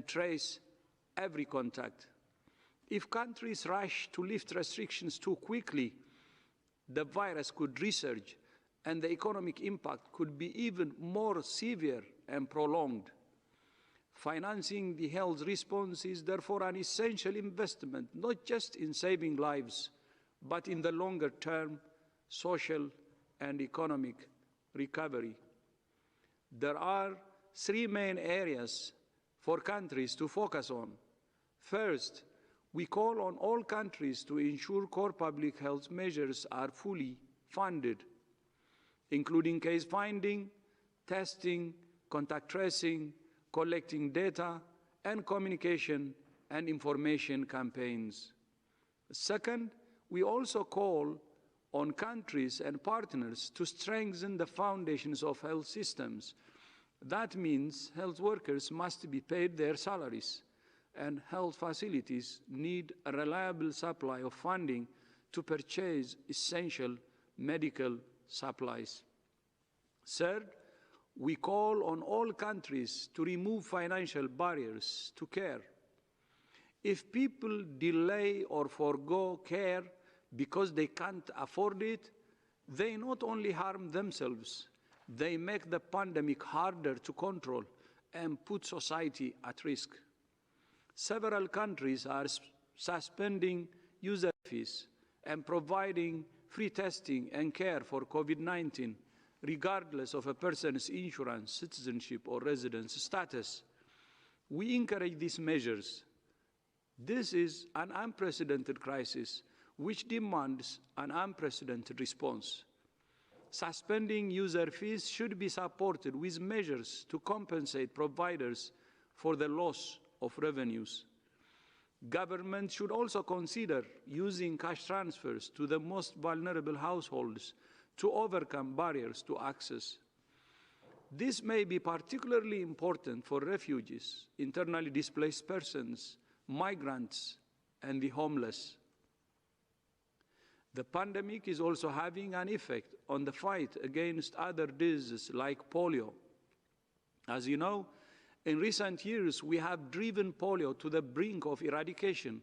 and trace every contact. If countries rush to lift restrictions too quickly, the virus could resurge and the economic impact could be even more severe and prolonged. Financing the health response is therefore an essential investment, not just in saving lives, but in the longer-term social and economic recovery. There are three main areas for countries to focus on. First, we call on all countries to ensure core public health measures are fully funded, including case finding, testing, contact tracing, collecting data, and communication and information campaigns. Second, we also call on countries and partners to strengthen the foundations of health systems. That means health workers must be paid their salaries, and health facilities need a reliable supply of funding to purchase essential medical supplies. Third, we call on all countries to remove financial barriers to care. If people delay or forgo care because they can't afford it, they not only harm themselves, they make the pandemic harder to control and put society at risk. Several countries are suspending user fees and providing free testing and care for COVID-19, regardless of a person's insurance, citizenship, or residence status. We encourage these measures. This is an unprecedented crisis which demands an unprecedented response. Suspending user fees should be supported with measures to compensate providers for the loss of revenues. Government should also consider using cash transfers to the most vulnerable households to overcome barriers to access. This may be particularly important for refugees, internally displaced persons, migrants, and the homeless. The pandemic is also having an effect on the fight against other diseases like polio. As you know, in recent years, we have driven polio to the brink of eradication.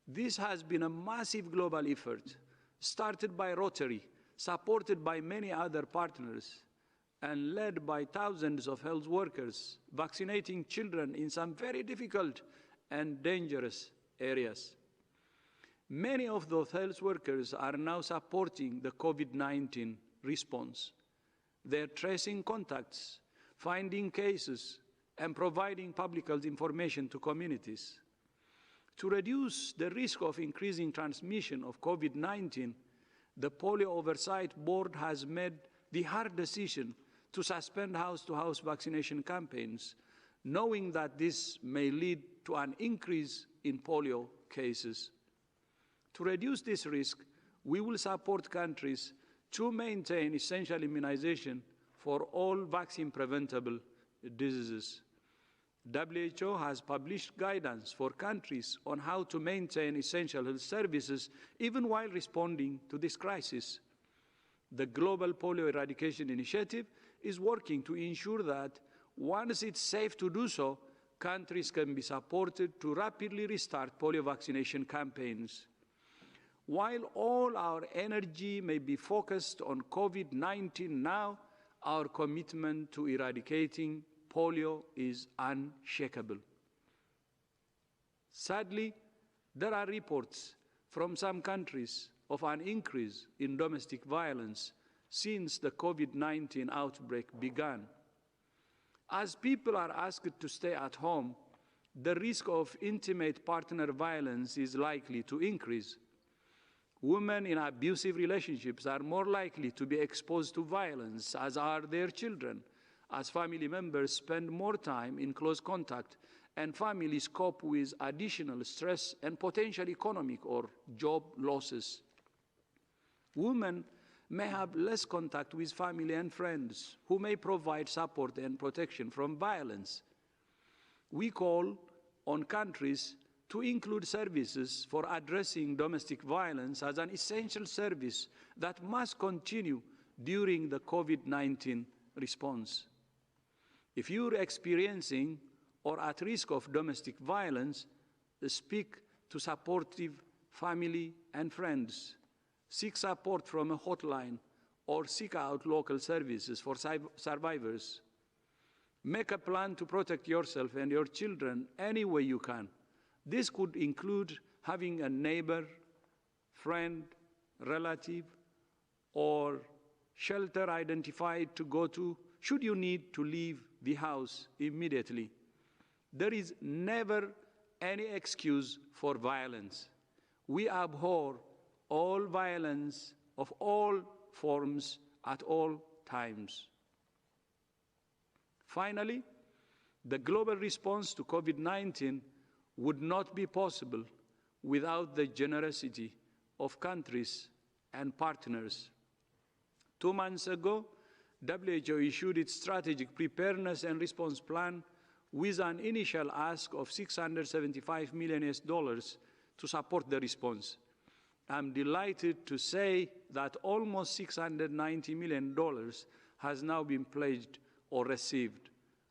This has been a massive global effort, started by Rotary, supported by many other partners, and led by thousands of health workers, vaccinating children in some very difficult and dangerous areas. Many of those health workers are now supporting the COVID-19 response. They're tracing contacts, finding cases, and providing public health information to communities. To reduce the risk of increasing transmission of COVID-19, the Polio Oversight Board has made the hard decision to suspend house-to-house vaccination campaigns, knowing that this may lead to an increase in polio cases. To reduce this risk, we will support countries to maintain essential immunization for all vaccine-preventable diseases. WHO has published guidance for countries on how to maintain essential health services even while responding to this crisis. The Global Polio Eradication Initiative is working to ensure that once it's safe to do so, countries can be supported to rapidly restart polio vaccination campaigns. While all our energy may be focused on COVID-19 now, our commitment to eradicating polio is unshakable. Sadly, there are reports from some countries of an increase in domestic violence since the COVID-19 outbreak began. As people are asked to stay at home, the risk of intimate partner violence is likely to increase. Women in abusive relationships are more likely to be exposed to violence, as are their children, as family members spend more time in close contact and families cope with additional stress and potential economic or job losses. Women may have less contact with family and friends who may provide support and protection from violence. We call on countries to include services for addressing domestic violence as an essential service that must continue during the COVID-19 response. If you're experiencing or at risk of domestic violence, speak to supportive family and friends. Seek support from a hotline or seek out local services for survivors. Make a plan to protect yourself and your children any way you can. This could include having a neighbor, friend, relative, or shelter identified to go to should you need to leave the house immediately. There is never any excuse for violence. We abhor all violence of all forms at all times. Finally, the global response to COVID-19 would not be possible without the generosity of countries and partners. 2 months ago, WHO issued its strategic preparedness and response plan with an initial ask of $675 million to support the response. I'm delighted to say that almost $690 million has now been pledged or received.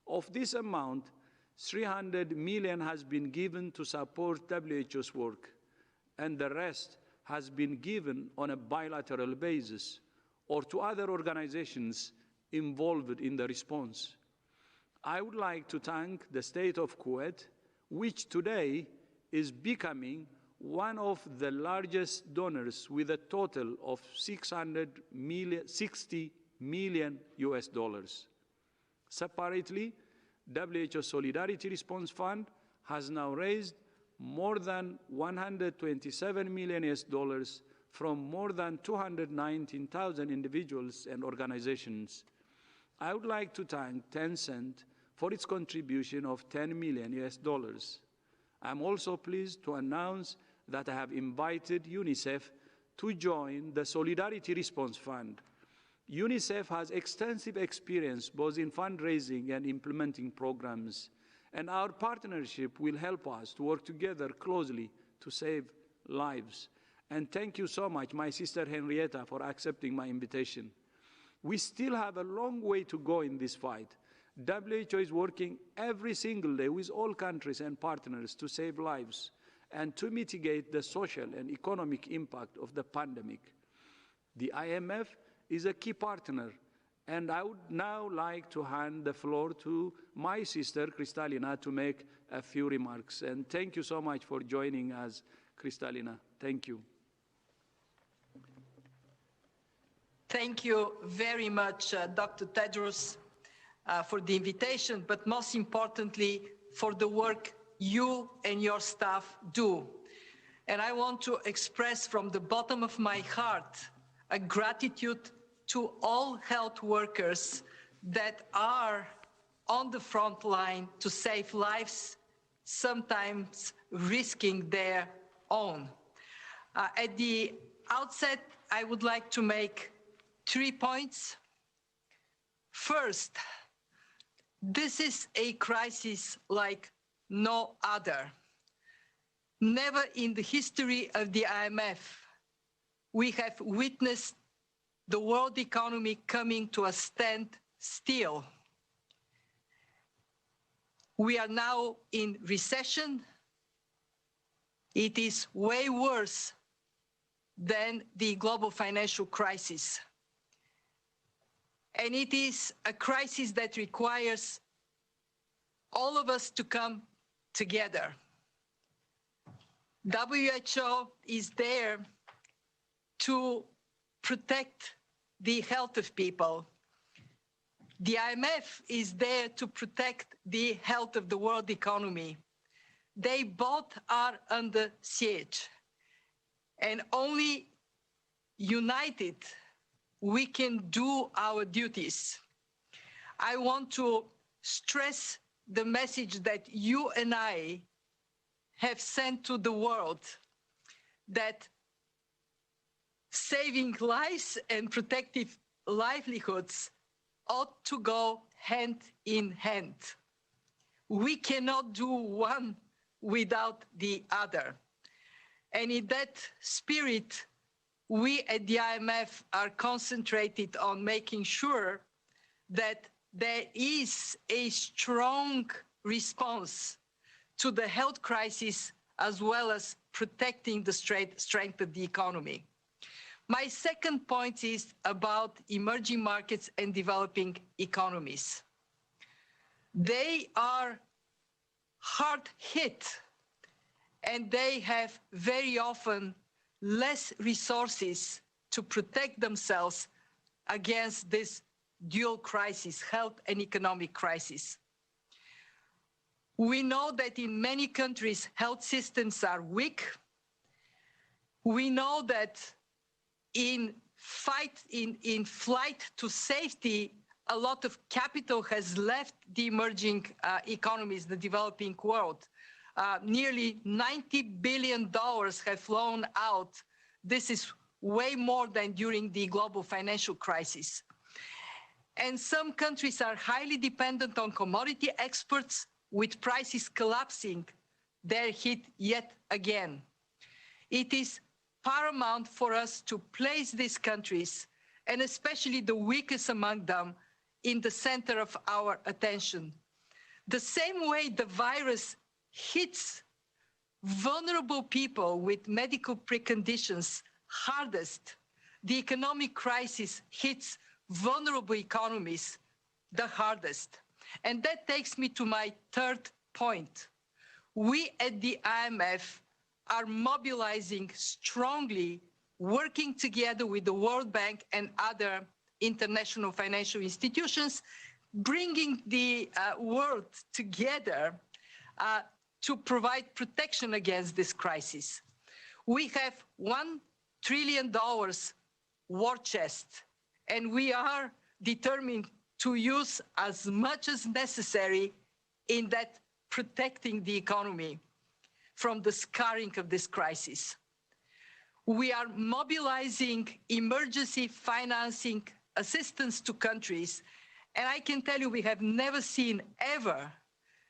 Of this amount, $300 million has been given to support WHO's work, and the rest has been given on a bilateral basis or to other organizations involved in the response. I would like to thank the state of Kuwait, which today is becoming one of the largest donors with a total of $60 million US dollars. Separately, WHO Solidarity Response Fund has now raised more than $127 million US dollars from more than 219,000 individuals and organizations. I would like to thank Tencent for its contribution of $10 million US dollars. I'm also pleased to announce that I have invited UNICEF to join the Solidarity Response Fund. UNICEF has extensive experience both in fundraising and implementing programs, and our partnership will help us to work together closely to save lives. And thank you so much, my sister Henrietta, for accepting my invitation. We still have a long way to go in this fight. WHO is working every single day with all countries and partners to save lives and to mitigate the social and economic impact of the pandemic. The IMF is a key partner, and I would now like to hand the floor to my sister, Kristalina, to make a few remarks. And thank you so much for joining us, Kristalina. Thank you. Thank you very much, Dr. Tedros, for the invitation, but most importantly, for the work you and your staff do. And I want to express from the bottom of my heart a gratitude to all health workers that are on the front line to save lives, sometimes risking their own. At the outset, I would like to make 3 points. First, this is a crisis like no other. Never in the history of the IMF we have witnessed the world economy coming to a standstill. We are now in recession. It is way worse than the global financial crisis. And it is a crisis that requires all of us to come together. WHO is there to protect the health of people. The IMF is there to protect the health of the world economy. They both are under siege. And only united we can do our duties. I want to stress the message that you and I have sent to the world, that saving lives and protective livelihoods ought to go hand in hand. We cannot do one without the other. And in that spirit, we at the IMF are concentrated on making sure that there is a strong response to the health crisis, as well as protecting the strength of the economy. My second point is about emerging markets and developing economies. They are hard hit, and they have very often less resources to protect themselves against this dual crisis, health and economic crisis. We know that in many countries, health systems are weak. We know that in flight to safety, a lot of capital has left the emerging economies, the developing world. Nearly $90 billion have flown out. This is way more than during the global financial crisis. And some countries are highly dependent on commodity exports. With prices collapsing, they're hit yet again. It is paramount for us to place these countries, and especially the weakest among them, in the center of our attention. The same way the virus hits vulnerable people with medical preconditions hardest, the economic crisis hits vulnerable economies the hardest. And that takes me to my third point. We at the IMF are mobilizing strongly, working together with the World Bank and other international financial institutions, bringing the world together to provide protection against this crisis. We have $1 trillion war chest, and we are determined to use as much as necessary in that protecting the economy from the scarring of this crisis. We are mobilizing emergency financing assistance to countries, and I can tell you we have never seen ever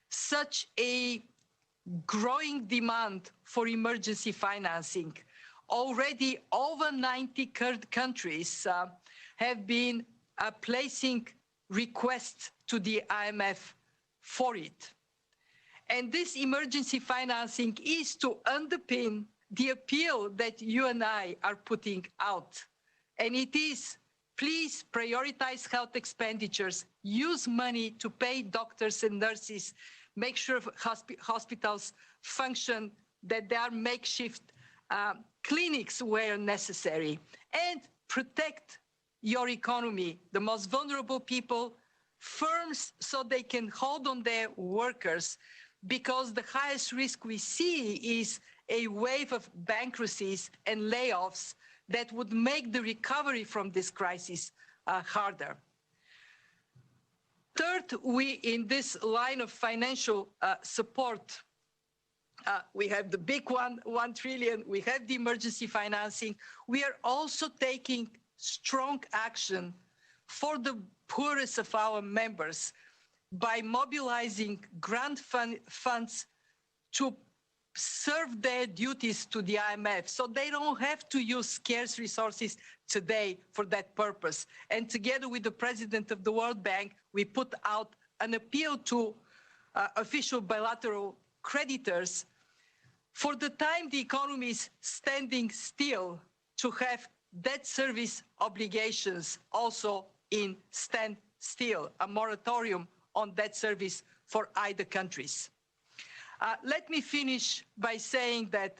such a growing demand for emergency financing. Already over 90 countries have been placing requests to the IMF for it. And this emergency financing is to underpin the appeal that you and I are putting out. And it is, please prioritize health expenditures, use money to pay doctors and nurses, make sure hospitals function, that there are makeshift clinics where necessary, and protect your economy, the most vulnerable people, firms, so they can hold on their workers, because the highest risk we see is a wave of bankruptcies and layoffs that would make the recovery from this crisis harder. Third, we, in this line of financial support, we have the big one, $1 trillion, we have the emergency financing. We are also taking strong action for the poorest of our members by mobilizing grant funds to serve their duties to the IMF, so they don't have to use scarce resources today for that purpose. And together with the president of the World Bank, we put out an appeal to official bilateral creditors for the time the economy is standing still to have debt service obligations also in standstill, a moratorium on debt service for either countries. Let me finish by saying that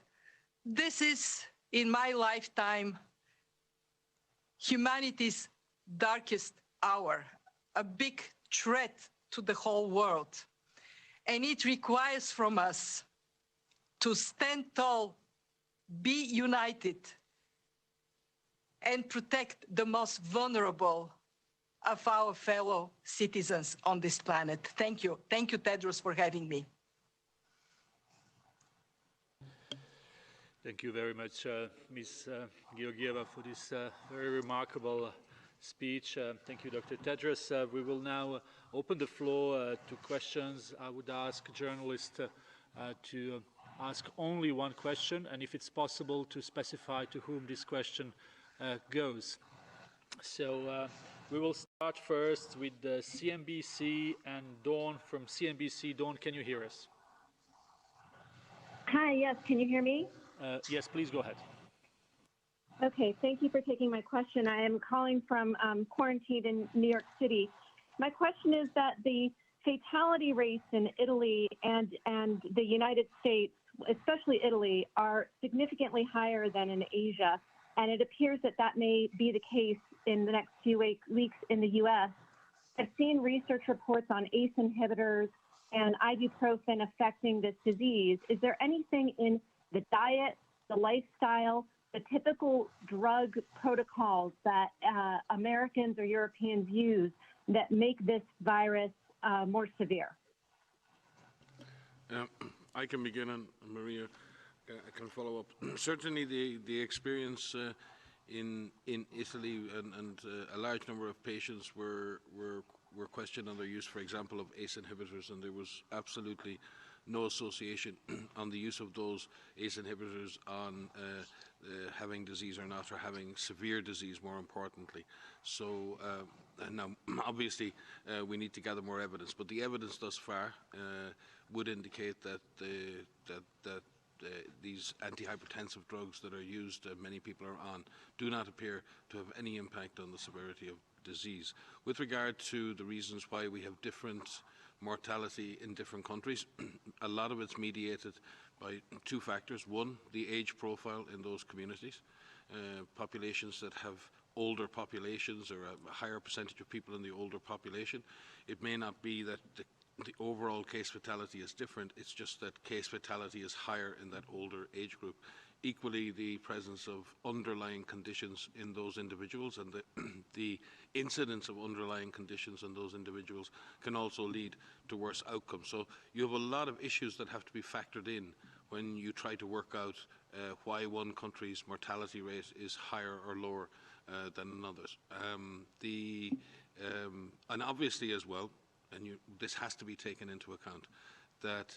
this is, in my lifetime, humanity's darkest hour, a big threat to the whole world. And it requires from us to stand tall, be united, and protect the most vulnerable of our fellow citizens on this planet. Thank you. Thank you, Tedros, for having me. Thank you very much, Ms. Georgieva, for this very remarkable speech. Thank you, Dr. Tedros. We will now open the floor to questions. I would ask journalists to ask only one question, and if it's possible, to specify to whom this question goes. So We will start first with the CNBC and Dawn from CNBC. Dawn, can you hear us? Hi, yes, can you hear me? Yes, please go ahead. Okay, thank you for taking my question. I am calling from quarantine in New York City. My question is that the fatality rates in Italy and the United States, especially Italy, are significantly higher than in Asia. And it appears that that may be the case in the next few weeks in the U.S. I've seen research reports on ACE inhibitors and ibuprofen affecting this disease. Is there anything in the diet, the lifestyle, the typical drug protocols that Americans or Europeans use that make this virus more severe? I can begin, and Maria can follow up. Certainly the experience in Italy and a large number of patients were questioned on their use, for example, of ACE inhibitors, and there was absolutely no association on the use of those ACE inhibitors on having disease or not, or having severe disease, more importantly. So now, obviously, we need to gather more evidence, but the evidence thus far would indicate that these antihypertensive drugs that are used, many people are on, do not appear to have any impact on the severity of disease. With regard to the reasons why we have different mortality in different countries, a lot of it's mediated by two factors. One, the age profile in those communities. Populations that have older populations, or a higher percentage of people in the older population, it may not be that the overall case fatality is different, it's just that case fatality is higher in that older age group. Equally, the presence of underlying conditions in those individuals and the incidence of underlying conditions in those individuals can also lead to worse outcomes. So you have a lot of issues that have to be factored in when you try to work out why one country's mortality rate is higher or lower than another's. And obviously as well, and this has to be taken into account, that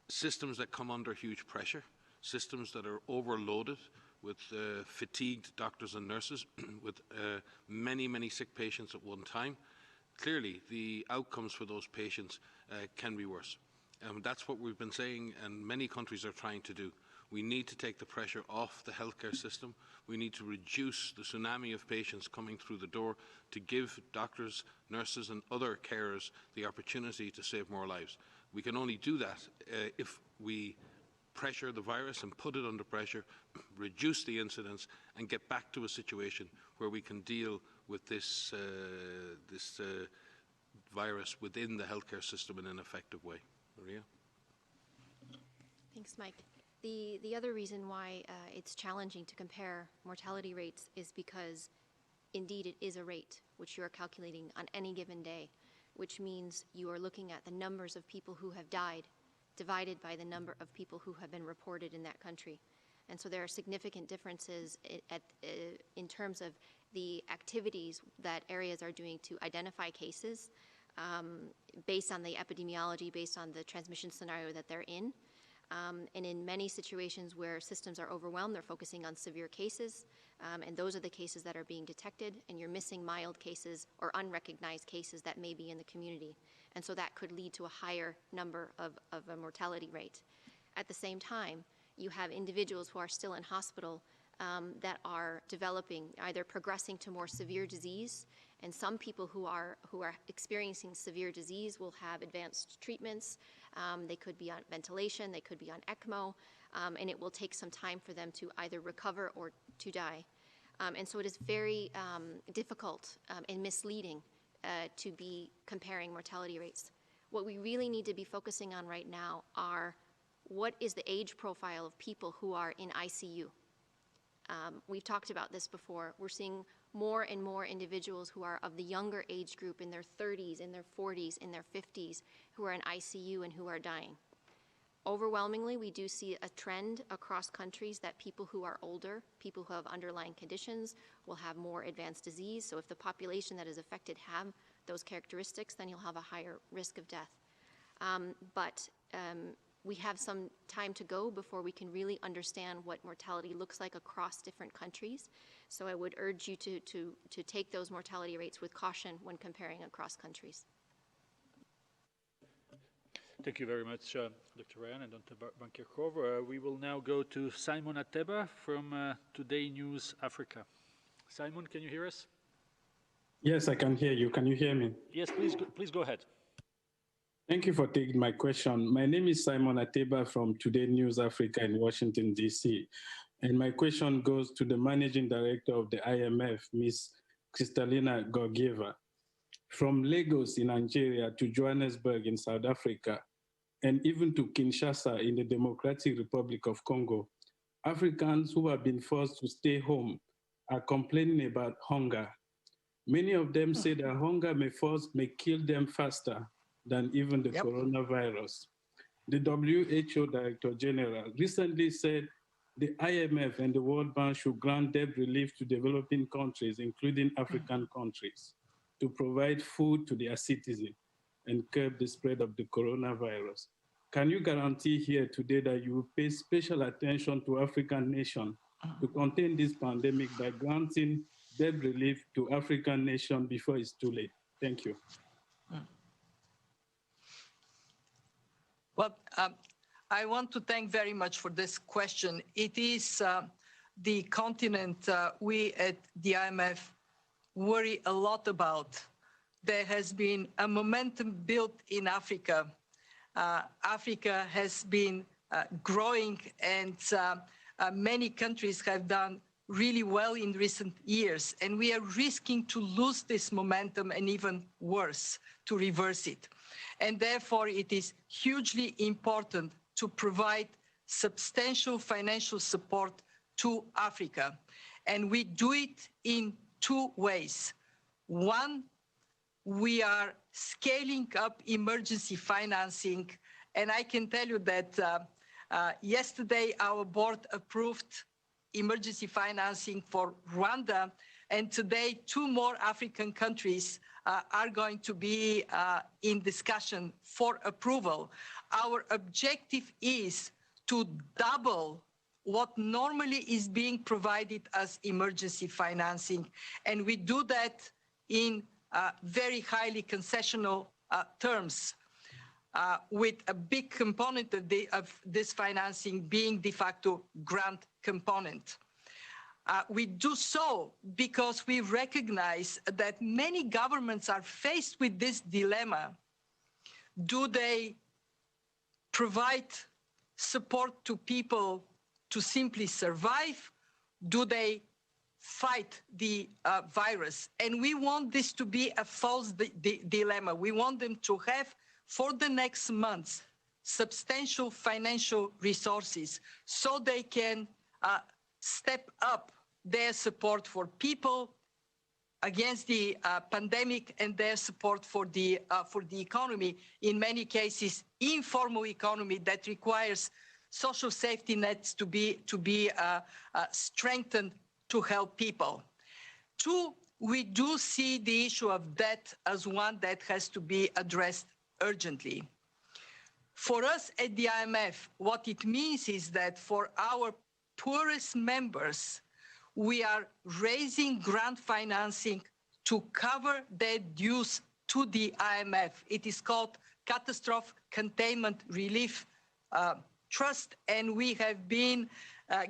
systems that come under huge pressure, systems that are overloaded with fatigued doctors and nurses, with many, many sick patients at one time, clearly the outcomes for those patients can be worse. That's what we've been saying, and many countries are trying to do. We need to take the pressure off the healthcare system. We need to reduce the tsunami of patients coming through the door to give doctors, nurses and other carers the opportunity to save more lives. We can only do that if we pressure the virus and put it under pressure, reduce the incidence, and get back to a situation where we can deal with this virus within the healthcare system in an effective way. Maria? Thanks, Mike. The other reason why it's challenging to compare mortality rates is because indeed it is a rate which you are calculating on any given day, which means you are looking at the numbers of people who have died divided by the number of people who have been reported in that country. And so there are significant differences in terms of the activities that areas are doing to identify cases based on the epidemiology, based on the transmission scenario that they're in. And in many situations where systems are overwhelmed, they're focusing on severe cases, and those are the cases that are being detected, and you're missing mild cases or unrecognized cases that may be in the community. And so that could lead to a higher number of a mortality rate. At the same time, you have individuals who are still in hospital that are developing, either progressing to more severe disease, and some people who are experiencing severe disease will have advanced treatments. They could be on ventilation, they could be on ECMO, and it will take some time for them to either recover or to die. And so it is very difficult and misleading to be comparing mortality rates. What we really need to be focusing on right now are what is the age profile of people who are in ICU. We've talked about this before. We're seeing more and more individuals who are of the younger age group, in their 30s, in their 40s, in their 50s, who are in ICU and who are dying. Overwhelmingly, we do see a trend across countries that people who are older, people who have underlying conditions, will have more advanced disease. So if the population that is affected have those characteristics, then you'll have a higher risk of death. But we have some time to go before we can really understand what mortality looks like across different countries. So I would urge you to take those mortality rates with caution when comparing across countries. Thank you very much, Dr. Ryan and Dr. Bankirkov. We will now go to Simon Ateba from Today News Africa. Simon, can you hear us? Yes, I can hear you. Can you hear me? Yes, please go ahead. Thank you for taking my question. My name is Simon Ateba from Today News Africa in Washington, D.C. And my question goes to the Managing Director of the IMF, Ms. Kristalina Georgieva. From Lagos in Nigeria to Johannesburg in South Africa, and even to Kinshasa in the Democratic Republic of Congo, Africans who have been forced to stay home are complaining about hunger. Many of them say that hunger may kill them faster than even the coronavirus. The WHO Director General recently said the IMF and the World Bank should grant debt relief to developing countries, including African countries, to provide food to their citizens and curb the spread of the coronavirus. Can you guarantee here today that you will pay special attention to African nations to contain this pandemic by granting debt relief to African nations before it's too late? Thank you. Well, I want to thank very much for this question. It is the continent we at the IMF worry a lot about. There has been a momentum built in Africa. Africa has been growing, and many countries have done really well in recent years, and we are risking to lose this momentum and even worse, to reverse it. And therefore, it is hugely important to provide substantial financial support to Africa. And we do it in two ways. One, we are scaling up emergency financing. And I can tell you that yesterday our board approved emergency financing for Rwanda. And today, 2 more African countries are going to be in discussion for approval. Our objective is to double what normally is being provided as emergency financing. And we do that in very highly concessional terms, with a big component of this financing being de facto grant component. We do so because we recognize that many governments are faced with this dilemma. Do they provide support to people to simply survive? Do they fight the virus? And we want this to be a false dilemma. We want them to have, for the next months, substantial financial resources so they can step up their support for people against the pandemic and their support for the economy. In many cases, informal economy that requires social safety nets to be strengthened to help people. 2, we do see the issue of debt as one that has to be addressed urgently. For us at the IMF, what it means is that for our poorest members, we are raising grant financing to cover their dues to the IMF. It is called Catastrophe Containment Relief Trust, and we have been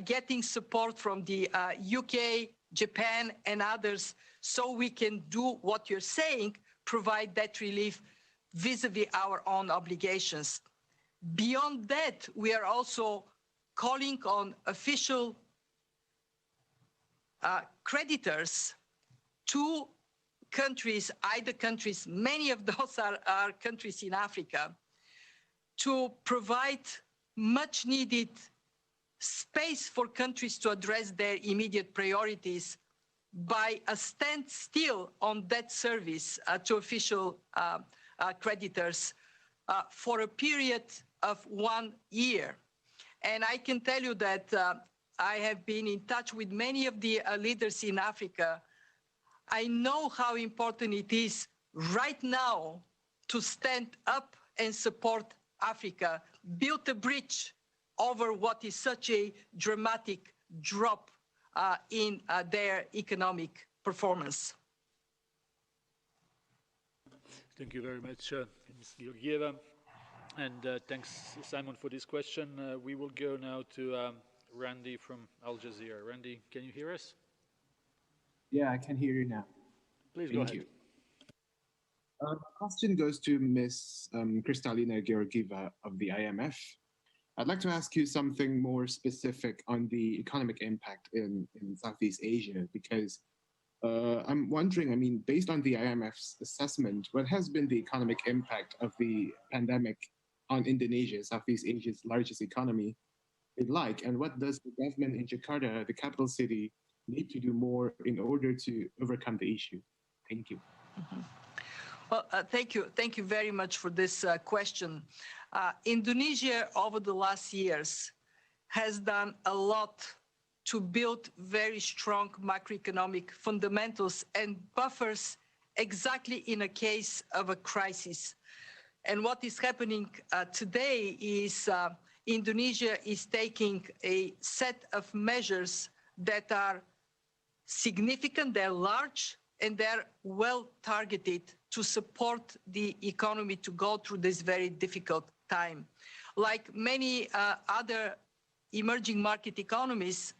getting support from the UK, Japan, and others, so we can do what you're saying, provide debt relief vis-a-vis our own obligations. Beyond that, we are also calling on official creditors to countries, either countries, many of those are countries in Africa, to provide much needed space for countries to address their immediate priorities by a standstill on debt service to official creditors for a period of 1 year. And I can tell you that I have been in touch with many of the leaders in Africa. I know how important it is right now to stand up and support Africa built a bridge over what is such a dramatic drop in their economic performance. Thank you very much, Ms. Georgieva. And thanks, Simon, for this question. We will go now to Randy from Al Jazeera. Randy, can you hear us? Yeah, I can hear you now. Please go ahead. Thank you. The question goes to Ms. Kristalina Georgieva of the IMF. I'd like to ask you something more specific on the economic impact in Southeast Asia, because I'm wondering, I mean, based on the IMF's assessment, what has been the economic impact of the pandemic on Indonesia, Southeast Asia's largest economy, been like, and what does the government in Jakarta, the capital city, need to do more in order to overcome the issue? Thank you. Mm-hmm. Well, thank you very much for this question. Indonesia, over the last years, has done a lot to build very strong macroeconomic fundamentals and buffers exactly in a case of a crisis. And what is happening today is Indonesia is taking a set of measures that are significant, they're large, and they're well targeted to support the economy to go through this very difficult time. Like many other emerging market economies,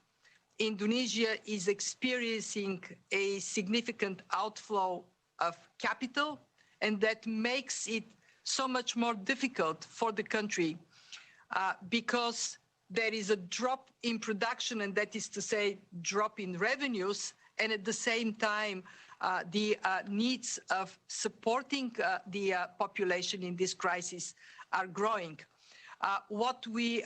Indonesia is experiencing a significant outflow of capital, and that makes it so much more difficult for the country because there is a drop in production, and that is to say, drop in revenues, and at the same time, the needs of supporting the population in this crisis are growing. What we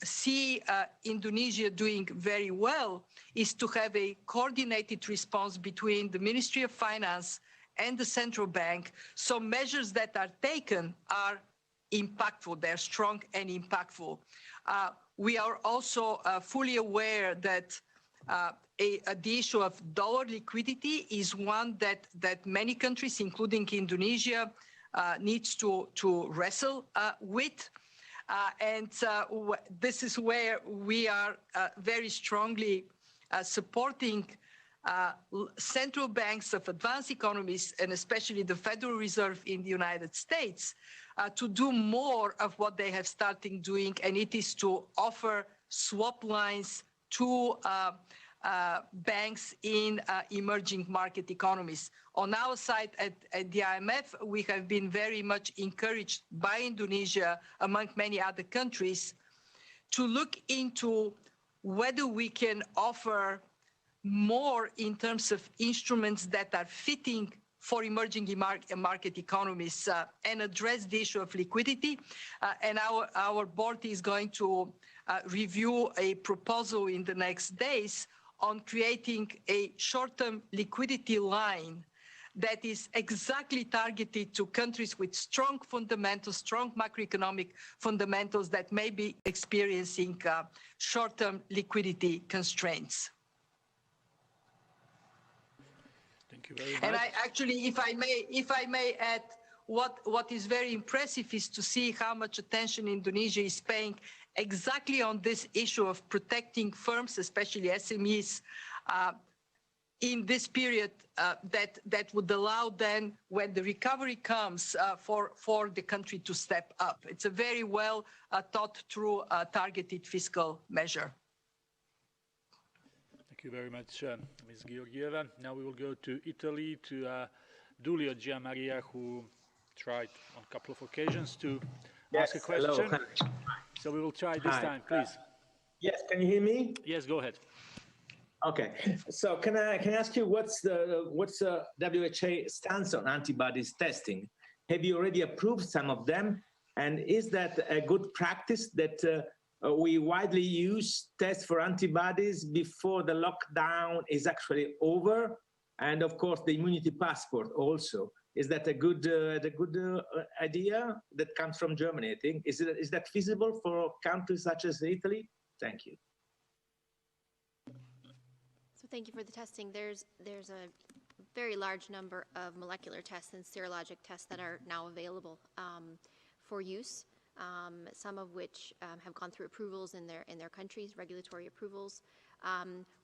see Indonesia doing very well is to have a coordinated response between the Ministry of Finance and the central bank. So measures that are taken are impactful, they're strong and impactful. We are also fully aware that the issue of dollar liquidity is one that many countries, including Indonesia, needs to wrestle with. This is where we are very strongly supporting central banks of advanced economies, and especially the Federal Reserve in the United States, to do more of what they have started doing, and it is to offer swap lines to banks in emerging market economies. On our side at the IMF, we have been very much encouraged by Indonesia, among many other countries, to look into whether we can offer more in terms of instruments that are fitting for emerging market economies and address the issue of liquidity. And our board is going to review a proposal in the next days on creating a short-term liquidity line that is exactly targeted to countries with strong fundamentals, strong macroeconomic fundamentals that may be experiencing short-term liquidity constraints. Thank you very much. And I actually, if I may add, what is very impressive is to see how much attention Indonesia is paying exactly on this issue of protecting firms, especially SMEs, in this period that would allow then, when the recovery comes, for the country to step up. It's a very well thought through targeted fiscal measure. Thank you very much, Ms. Georgieva. Now we will go to Italy, to Giulio Giammaria, who tried on a couple of occasions to ask a question. Hello. So we will try this time, please. Yes, can you hear me? Yes, go ahead. Okay, so can I ask you what's the WHO stance on antibodies testing? Have you already approved some of them? And is that a good practice that we widely use tests for antibodies before the lockdown is actually over? And of course, the immunity passport also. Is that a good idea that comes from Germany, I think? Is that feasible for countries such as Italy? Thank you. So thank you for the testing. There's a very large number of molecular tests and serologic tests that are now available for use. some of which have gone through approvals in their countries, regulatory approvals.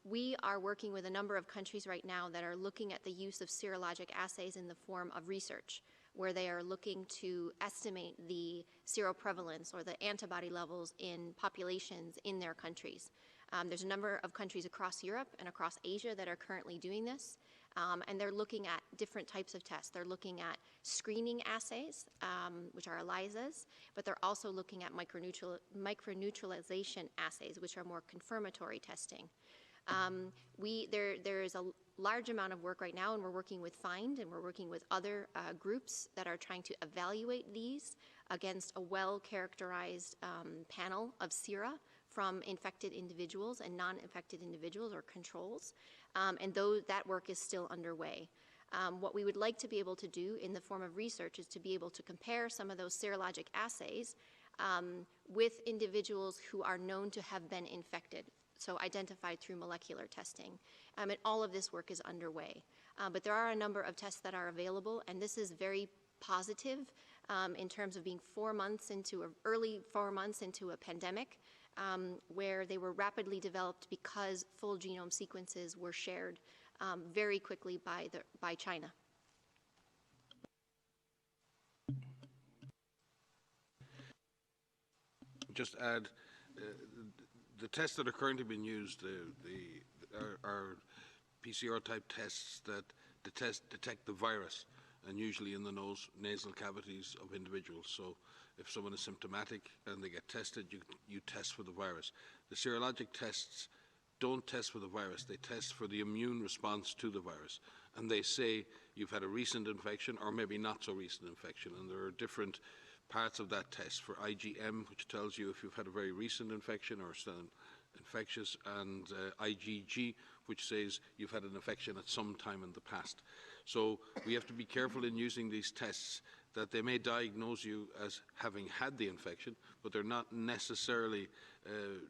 We are working with a number of countries right now that are looking at the use of serologic assays in the form of research, where they are looking to estimate the seroprevalence or the antibody levels in populations in their countries. There's a number of countries across Europe and across Asia that are currently doing this, and they're looking at different types of tests. They're looking at screening assays, which are ELISAs, but they're also looking at microneutralization assays, which are more confirmatory testing. There is a large amount of work right now, and we're working with FIND, and we're working with other groups that are trying to evaluate these against a well-characterized panel of sera from infected individuals and non-infected individuals or controls, and that work is still underway. What we would like to be able to do in the form of research is to be able to compare some of those serologic assays with individuals who are known to have been infected, so identified through molecular testing. And all of this work is underway. But there are a number of tests that are available, and this is very positive in terms of being early 4 months into a pandemic, where they were rapidly developed because full genome sequences were shared very quickly by China. Just add, the tests that are currently being used are PCR-type tests that detect the virus, and usually in the nasal cavities of individuals. So if someone is symptomatic and they get tested, you test for the virus. The serologic tests don't test for the virus, they test for the immune response to the virus. And they say you've had a recent infection or maybe not so recent infection, and there are different parts of that test. For IgM, which tells you if you've had a very recent infection or still infectious, and IgG, which says you've had an infection at some time in the past. So we have to be careful in using these tests, that they may diagnose you as having had the infection, but they're not necessarily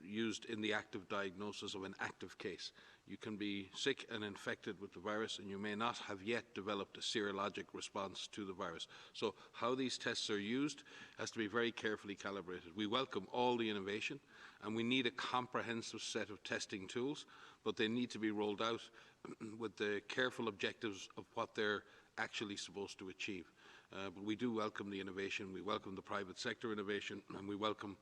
used in the active diagnosis of an active case. You can be sick and infected with the virus, and you may not have yet developed a serologic response to the virus. So how these tests are used has to be very carefully calibrated. We welcome all the innovation, and we need a comprehensive set of testing tools, but they need to be rolled out with the careful objectives of what they're actually supposed to achieve. But we do welcome the innovation, we welcome the private sector innovation, and we welcome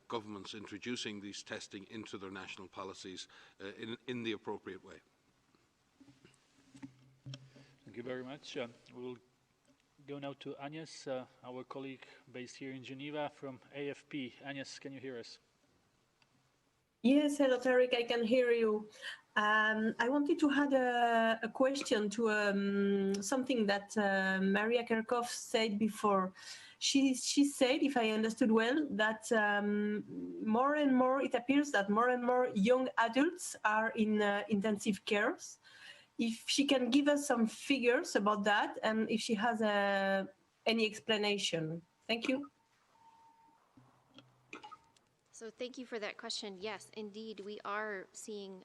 governments introducing these testing into their national policies in the appropriate way. Thank you very much. We'll go now to Agnes, our colleague based here in Geneva from AFP. Agnes, can you hear us? Yes, hello, Tarek, I can hear you. I wanted to add a question to something that Maria Kerkhoff said before. She said, if I understood well, that more and more, it appears that more and more young adults are in intensive cares. If she can give us some figures about that, and if she has any explanation. Thank you. So thank you for that question. Yes, indeed, we are seeing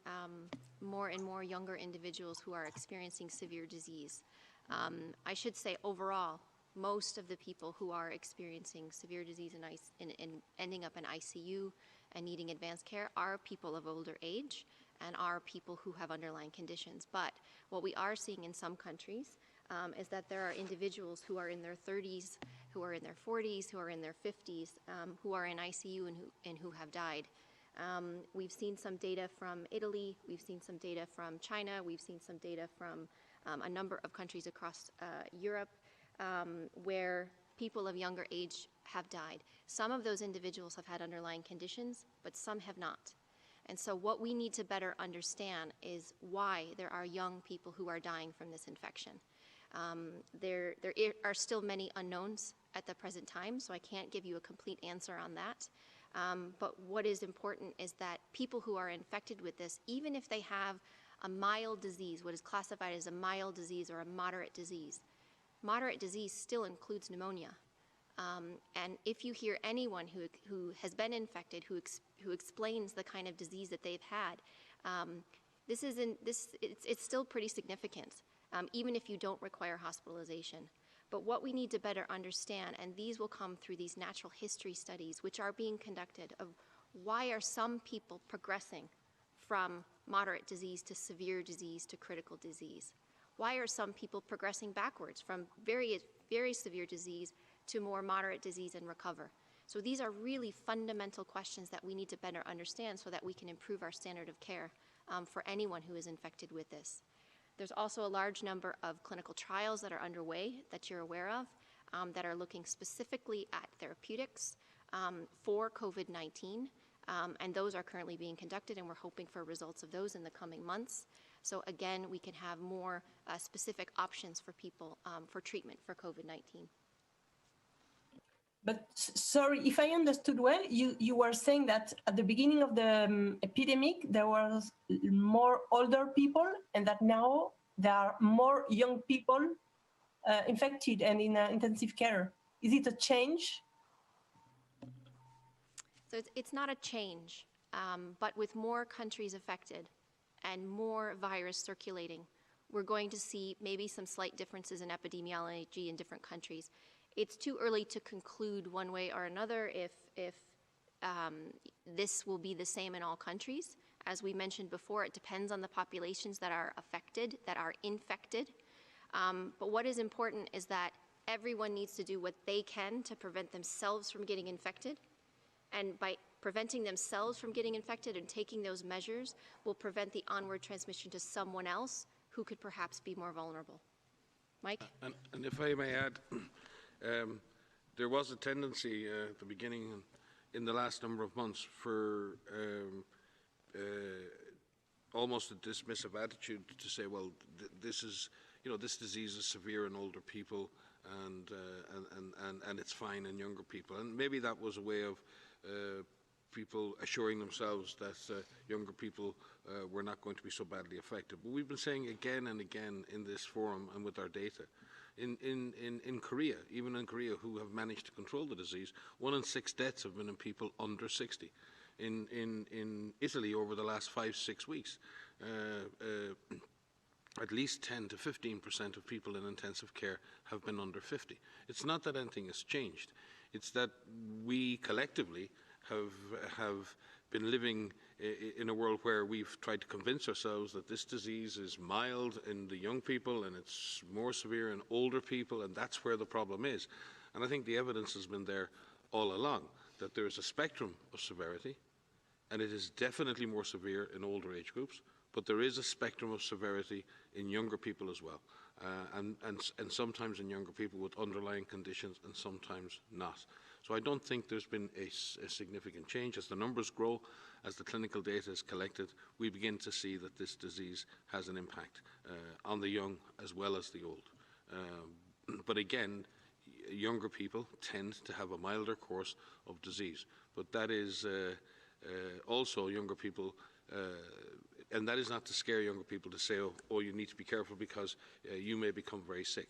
more and more younger individuals who are experiencing severe disease. I should say overall, most of the people who are experiencing severe disease and ending up in ICU and needing advanced care are people of older age and are people who have underlying conditions. But what we are seeing in some countries is that there are individuals who are in their 30s, who are in their 40s, who are in their 50s, who are in ICU and who have died. We've seen some data from Italy, we've seen some data from China, we've seen some data from a number of countries across Europe where people of younger age have died. Some of those individuals have had underlying conditions, but some have not. And so what we need to better understand is why there are young people who are dying from this infection. There are still many unknowns at the present time, so I can't give you a complete answer on that. But what is important is that people who are infected with this, even if they have a mild disease, what is classified as a mild disease or a moderate disease still includes pneumonia. And if you hear anyone who has been infected, who explains the kind of disease that they've had, it's still pretty significant, even if you don't require hospitalization. But what we need to better understand, and these will come through these natural history studies, which are being conducted, of why are some people progressing from moderate disease to severe disease to critical disease? Why are some people progressing backwards from very, very severe disease to more moderate disease and recover? So these are really fundamental questions that we need to better understand so that we can improve our standard of care for anyone who is infected with this. There's also a large number of clinical trials that are underway that you're aware of that are looking specifically at therapeutics for COVID-19, and those are currently being conducted, and we're hoping for results of those in the coming months. So again, we can have more specific options for people for treatment for COVID-19. But sorry, if I understood well, you were saying that at the beginning of the epidemic, there was more older people and that now there are more young people infected and in intensive care. Is it a change? So it's not a change, but with more countries affected and more virus circulating, we're going to see maybe some slight differences in epidemiology in different countries. It's too early to conclude one way or another if this will be the same in all countries. As we mentioned before, it depends on the populations that are affected, that are infected. But what is important is that everyone needs to do what they can to prevent themselves from getting infected. And by preventing themselves from getting infected and taking those measures will prevent the onward transmission to someone else who could perhaps be more vulnerable. Mike? And if I may add, there was a tendency at the beginning in the last number of months for almost a dismissive attitude to say, well, this disease is severe in older people and it's fine in younger people. And maybe that was a way of people assuring themselves that younger people were not going to be so badly affected. But we've been saying again and again in this forum and with our data, in Korea, even in Korea, who have managed to control the disease, 1 in 6 deaths have been in people under 60. In Italy, over the last 5-6 weeks, at least 10 to 15% of people in intensive care have been under 50. It's not that anything has changed. It's that we collectively have been living in a world where we've tried to convince ourselves that this disease is mild in the young people and it's more severe in older people, and that's where the problem is. And I think the evidence has been there all along, that there is a spectrum of severity, and it is definitely more severe in older age groups, but there is a spectrum of severity in younger people as well, and sometimes in younger people with underlying conditions and sometimes not. So I don't think there's been a significant change. As the numbers grow, as the clinical data is collected, we begin to see that this disease has an impact on the young as well as the old. But again, younger people tend to have a milder course of disease. But that is also younger people, and that is not to scare younger people to say, oh, you need to be careful because you may become very sick.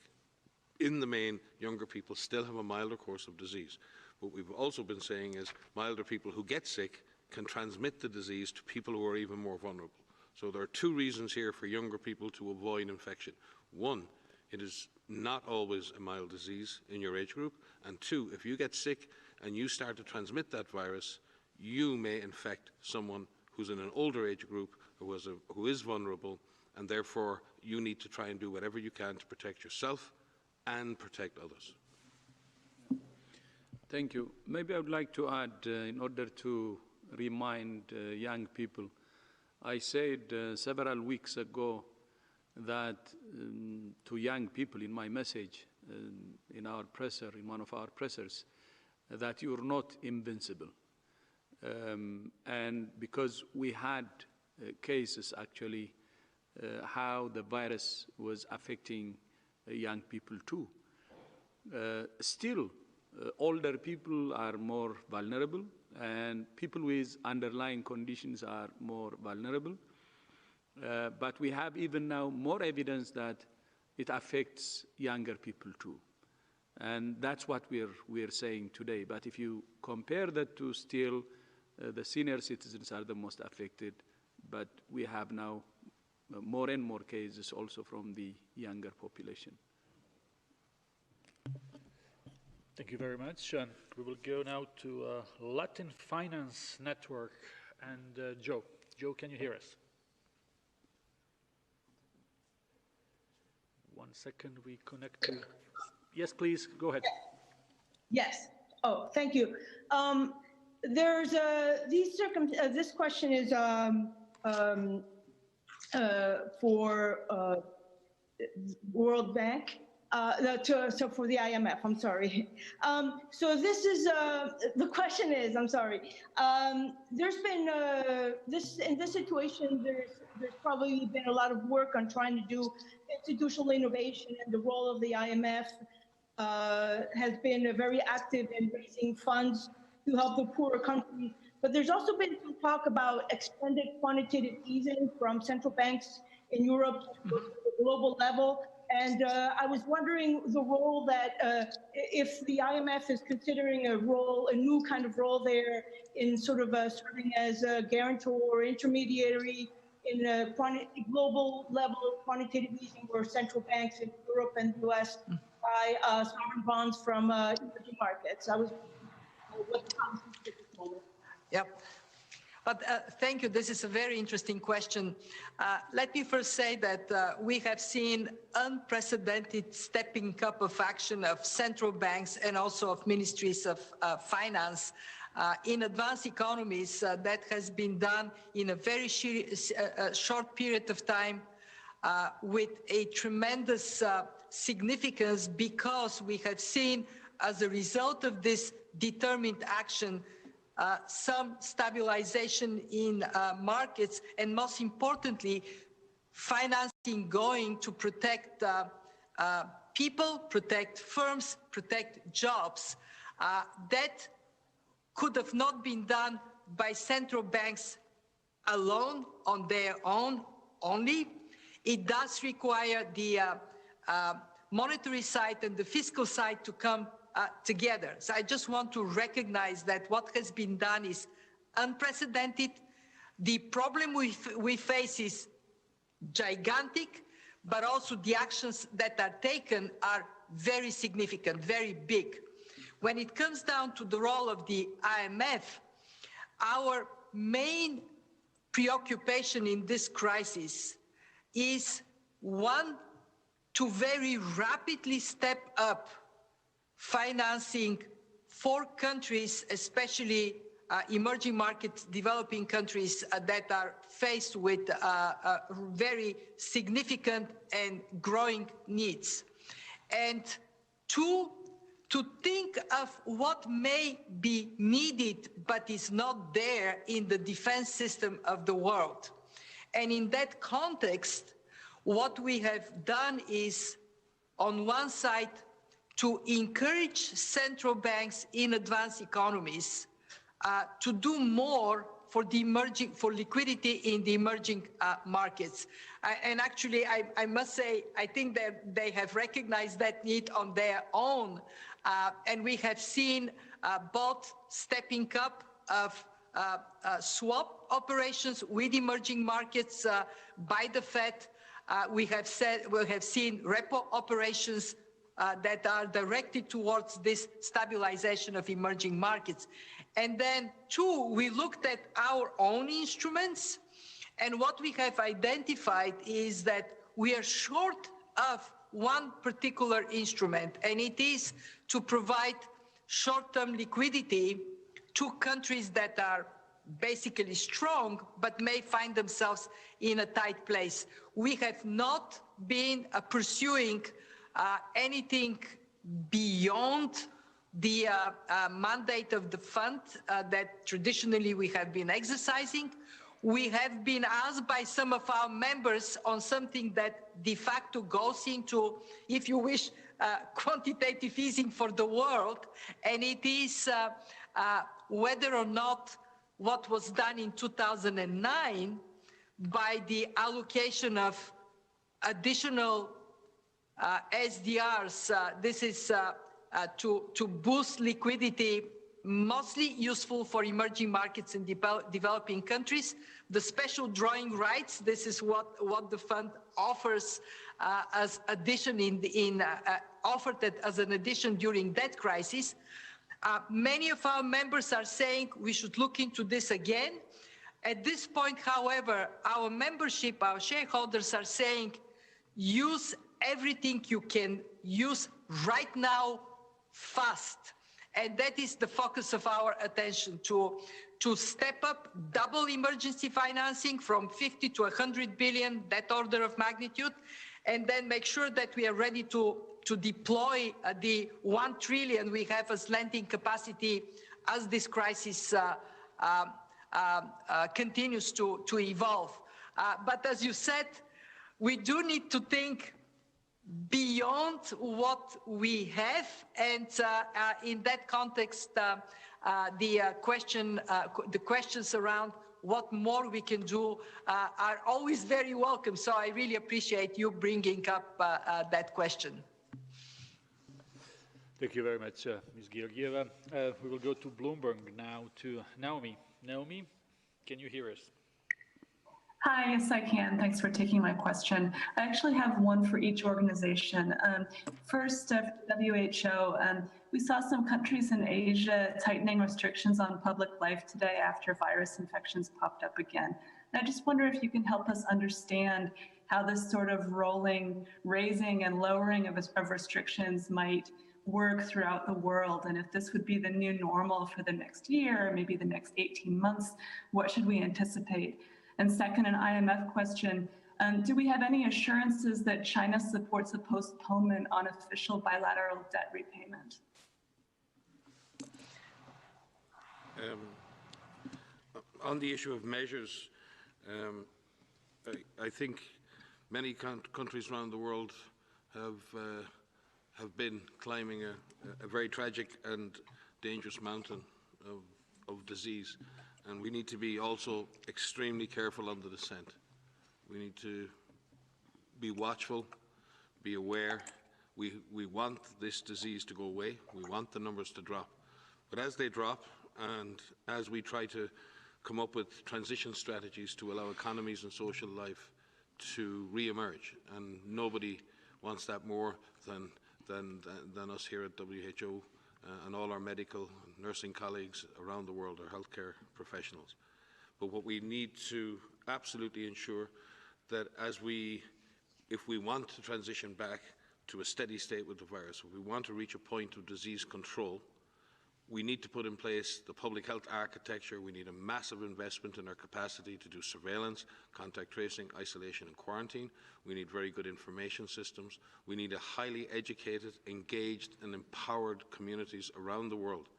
In the main, younger people still have a milder course of disease. What we've also been saying is milder people who get sick can transmit the disease to people who are even more vulnerable. So there are 2 reasons here for younger people to avoid infection. 1, it is not always a mild disease in your age group. And 2, if you get sick and you start to transmit that virus, you may infect someone who's in an older age group who is vulnerable, and therefore you need to try and do whatever you can to protect yourself and protect others. Thank you. Maybe I would like to add, in order to remind young people, I said several weeks ago that to young people in my message, in our presser, in one of our pressers, that you're not invincible. And because we had cases actually how the virus was affecting young people too. Still, older people are more vulnerable, and people with underlying conditions are more vulnerable. But we have even now more evidence that it affects younger people too. And that's what we're saying today. But if you compare that to still, the senior citizens are the most affected, but we have now more and more cases also from the younger population. Thank you very much. We will go now to Latin Finance Network and Joe. Joe, can you hear us? 1 second, we connect to... Yes, please, go ahead. Yes. Oh, thank you. This question is for World Bank. So for the IMF, I'm sorry. So this is, the question is, I'm sorry. There's been, in this situation, there's probably been a lot of work on trying to do institutional innovation, and the role of the IMF has been very active in raising funds to help the poorer countries. But there's also been some talk about extended quantitative easing from central banks in Europe to the global level. And I was wondering the role that, if the IMF is considering a new kind of role there in sort of serving as a guarantor or intermediary in a global level of quantitative easing, where central banks in Europe and the US buy sovereign bonds from emerging markets. I was wondering what the policy is at this moment. Yep. But thank you. This is a very interesting question. Let me first say that we have seen unprecedented stepping up of action of central banks and also of ministries of finance in advanced economies. That has been done in a very short period of time with a tremendous significance, because we have seen, as a result of this determined action, some stabilization in markets, and most importantly, financing going to protect people, protect firms, protect jobs. That could have not been done by central banks alone, on their own only. It does require the monetary side and the fiscal side to come together. So I just want to recognize that what has been done is unprecedented. The problem we face is gigantic, but also the actions that are taken are very significant, very big. When it comes down to the role of the IMF, our main preoccupation in this crisis is, one, to very rapidly step up financing for countries, especially emerging markets, developing countries that are faced with very significant and growing needs. And two, to think of what may be needed but is not there in the defense system of the world. And in that context, what we have done is, on one side, to encourage central banks in advanced economies to do more for liquidity in the emerging markets. And actually, I must say, I think that they have recognized that need on their own. And we have seen both stepping up of swap operations with emerging markets by the Fed. We have seen repo operations that are directed towards this stabilization of emerging markets. And then two, we looked at our own instruments, and what we have identified is that we are short of one particular instrument, and it is to provide short-term liquidity to countries that are basically strong but may find themselves in a tight place. We have not been pursuing anything beyond the mandate of the fund that traditionally we have been exercising. We have been asked by some of our members on something that de facto goes into, if you wish, quantitative easing for the world, and it is whether or not what was done in 2009 by the allocation of additional SDRs, this is to boost liquidity mostly useful for emerging markets and developing countries. The special drawing rights, this is what the fund offers as addition offered as an addition during that crisis. Many of our members are saying we should look into this again. At this point, however, our membership, our shareholders are saying use everything you can use right now, fast. And that is the focus of our attention, to step up, double emergency financing from 50 to 100 billion, that order of magnitude, and then make sure that we are ready to deploy the 1 trillion we have as lending capacity as this crisis continues to evolve. But as you said, we do need to think beyond what we have, and in that context, the questions around what more we can do are always very welcome. So I really appreciate you bringing up that question. Thank you very much, Ms. Georgieva. We will go to Bloomberg now, to Naomi. Naomi, can you hear us? Hi, yes, I can. Thanks for taking my question. I actually have one for each organization. First, WHO, we saw some countries in Asia tightening restrictions on public life today after virus infections popped up again. And I just wonder if you can help us understand how this sort of rolling, raising and lowering of restrictions might work throughout the world, and if this would be the new normal for the next year, or maybe the next 18 months, what should we anticipate? And second, an IMF question, do we have any assurances that China supports a postponement on official bilateral debt repayment? On the issue of measures, I think many countries around the world have been climbing a very tragic and dangerous mountain of disease. And we need to be also extremely careful on the descent. We need to be watchful, be aware. We want this disease to go away. We want the numbers to drop. But as they drop, and as we try to come up with transition strategies to allow economies and social life to re-emerge, and nobody wants that more than us here at WHO and all our medical and nursing colleagues around the world, our healthcare professionals. But what we need to absolutely ensure that if we want to transition back to a steady state with the virus, if we want to reach a point of disease control, we need to put in place the public health architecture. We need a massive investment in our capacity to do surveillance, contact tracing, isolation and quarantine. We need very good information systems. We need a highly educated, engaged and empowered communities around the world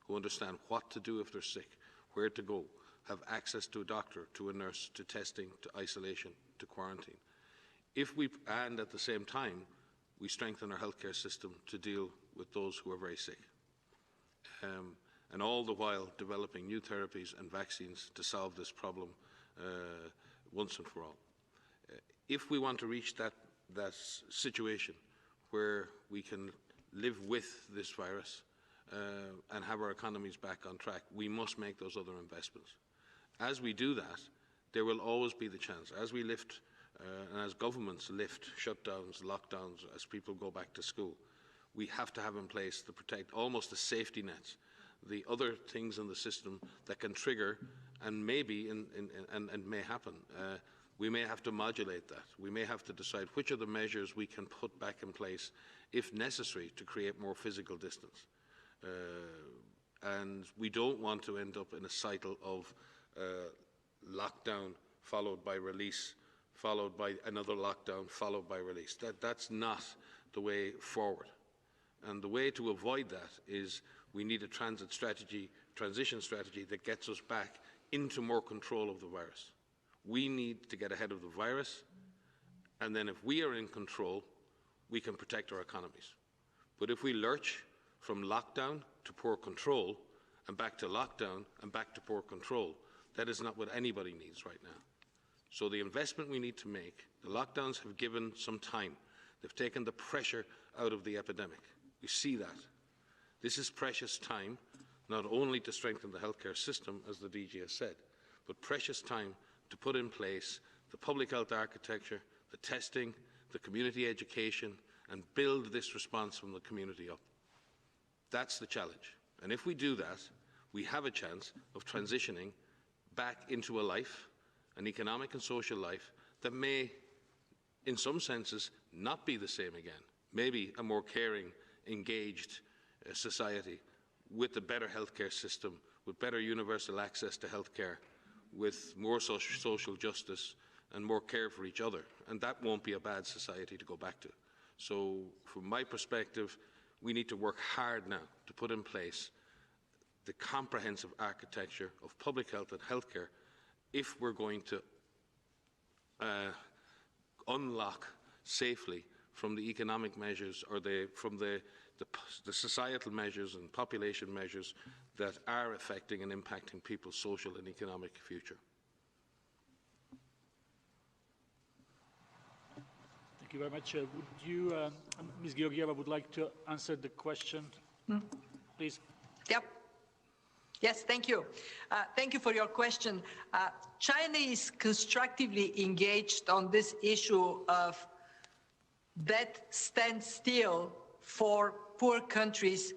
who understand what to do if they're sick, where to go, have access to a doctor, to a nurse, to testing, to isolation, to quarantine. And at the same time, we strengthen our healthcare system to deal with those who are very sick. And all the while developing new therapies and vaccines to solve this problem once and for all. If we want to reach that situation where we can live with this virus and have our economies back on track, we must make those other investments. As we do that, there will always be the chance, as we lift and as governments lift shutdowns, lockdowns, as people go back to school, we have to have in place to protect almost a safety net, the other things in the system that can trigger and maybe and may happen. We may have to modulate that. We may have to decide which are the measures we can put back in place, if necessary, to create more physical distance. And we don't want to end up in a cycle of lockdown followed by release, followed by another lockdown, followed by release. That's not the way forward. And the way to avoid that is we need a transition strategy that gets us back into more control of the virus. We need to get ahead of the virus, and then if we are in control, we can protect our economies. But if we lurch from lockdown to poor control, and back to lockdown, and back to poor control, that is not what anybody needs right now. So the investment we need to make, the lockdowns have given some time. They've taken the pressure out of the epidemic. We see that. This is precious time, not only to strengthen the healthcare system, as the DG has said, but precious time to put in place the public health architecture, the testing, the community education, and build this response from the community up. That's the challenge. And if we do that, we have a chance of transitioning back into a life, an economic and social life, that may, in some senses, not be the same again. Maybe a more caring, engaged society with a better healthcare system, with better universal access to healthcare, with more social justice and more care for each other. And that won't be a bad society to go back to. So from my perspective, we need to work hard now to put in place the comprehensive architecture of public health and healthcare if we're going to unlock safely from the economic measures or from the societal measures and population measures that are affecting and impacting people's social and economic future. Thank you very much. Would you, Ms. Georgieva, would like to answer the question, please? Yep. Yes, thank you. Thank you for your question. China is constructively engaged on this issue of debt standstill for poor countries